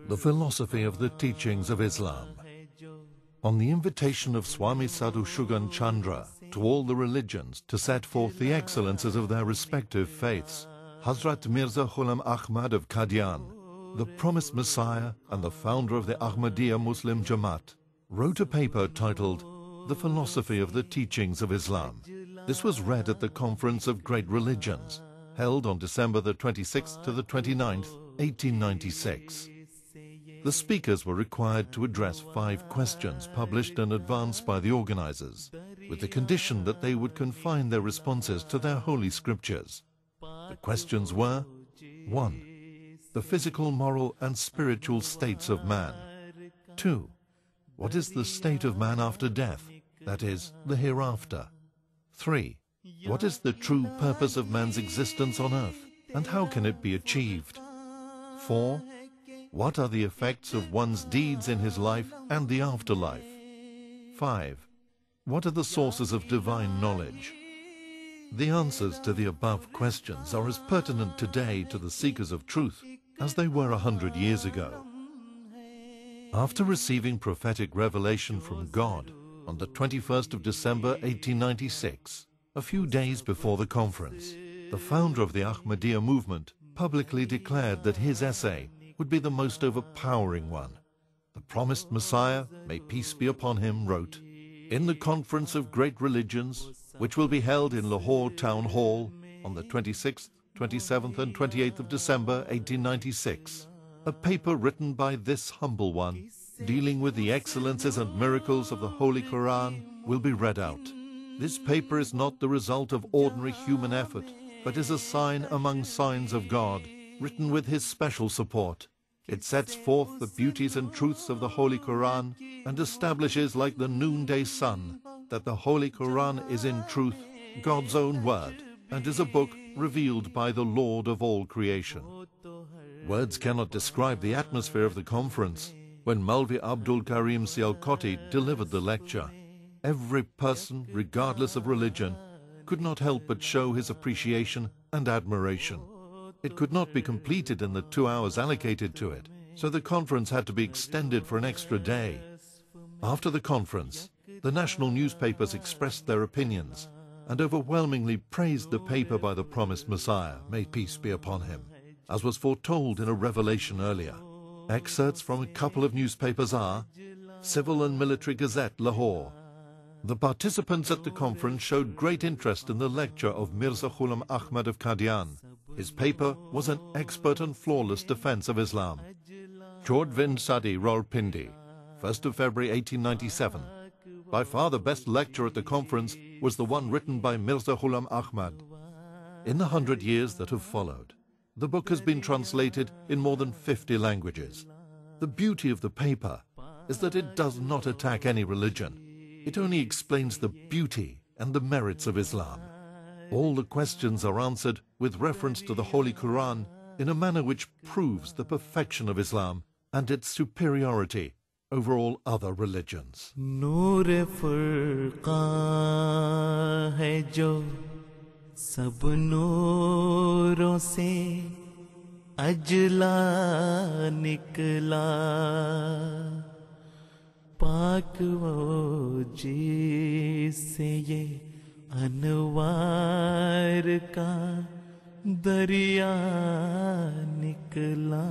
The philosophy of the teachings of Islam. On the invitation of Swami Sadhu Shugan Chandra to all the religions to set forth the excellences of their respective faiths, Hazrat Mirza Ghulam Ahmad of Qadian, the promised Messiah and the founder of the Ahmadiyya Muslim Jamaat, wrote a paper titled The Philosophy of the Teachings of Islam. This was read at the Conference of Great Religions, held on December the 26th to the 29th, 1896. The speakers were required to address 5 questions published in advance by the organizers, with the condition that they would confine their responses to their holy scriptures. The questions were: 1. The physical, moral and spiritual states of man. 2. What is the state of man after death, that is, the hereafter? 3. What is the true purpose of man's existence on earth, and how can it be achieved? 4. What are the effects of one's deeds in his life and the afterlife? 5. What are the sources of divine knowledge? The answers to the above questions are as pertinent today to the seekers of truth as they were 100 years ago. After receiving prophetic revelation from God on the 21st of December 1896, a few days before the conference, the founder of the Ahmadiyya movement publicly declared that his essay would be the most overpowering one. The promised Messiah, may peace be upon him, wrote, "In the Conference of Great Religions, which will be held in Lahore Town Hall on the 26th, 27th and 28th of December 1896, a paper written by this humble one, dealing with the excellences and miracles of the Holy Quran, will be read out. This paper is not the result of ordinary human effort, but is a sign among signs of God, written with his special support. It sets forth the beauties and truths of the Holy Quran and establishes like the noonday sun that the Holy Quran is in truth God's own word and is a book revealed by the Lord of all creation." Words cannot describe the atmosphere of the conference when Maulvi Abdul Karim Sialkoti delivered the lecture. Every person, regardless of religion, could not help but show his appreciation and admiration. It could not be completed in the 2 hours allocated to it, so the conference had to be extended for an extra day. After the conference, the national newspapers expressed their opinions and overwhelmingly praised the paper by the promised Messiah, may peace be upon him, as was foretold in a revelation earlier. Excerpts from a couple of newspapers are Civil and Military Gazette, Lahore. The participants at the conference showed great interest in the lecture of Mirza Ghulam Ahmad of Qadian. His paper was an expert and flawless defense of Islam. Chordvind Sadi, Rawalpindi, 1st of February 1897. By far the best lecture at the conference was the one written by Mirza Ghulam Ahmad. In the 100 years that have followed, the book has been translated in more than 50 languages. The beauty of the paper is that it does not attack any religion. It only explains the beauty and the merits of Islam. All the questions are answered with reference to the Holy Quran in a manner which proves the perfection of Islam and its superiority over all other religions. Noor furqan hai jo sab nooron se ajla nikla, पाक वो जिससे ये अनवार का दरिया निकला।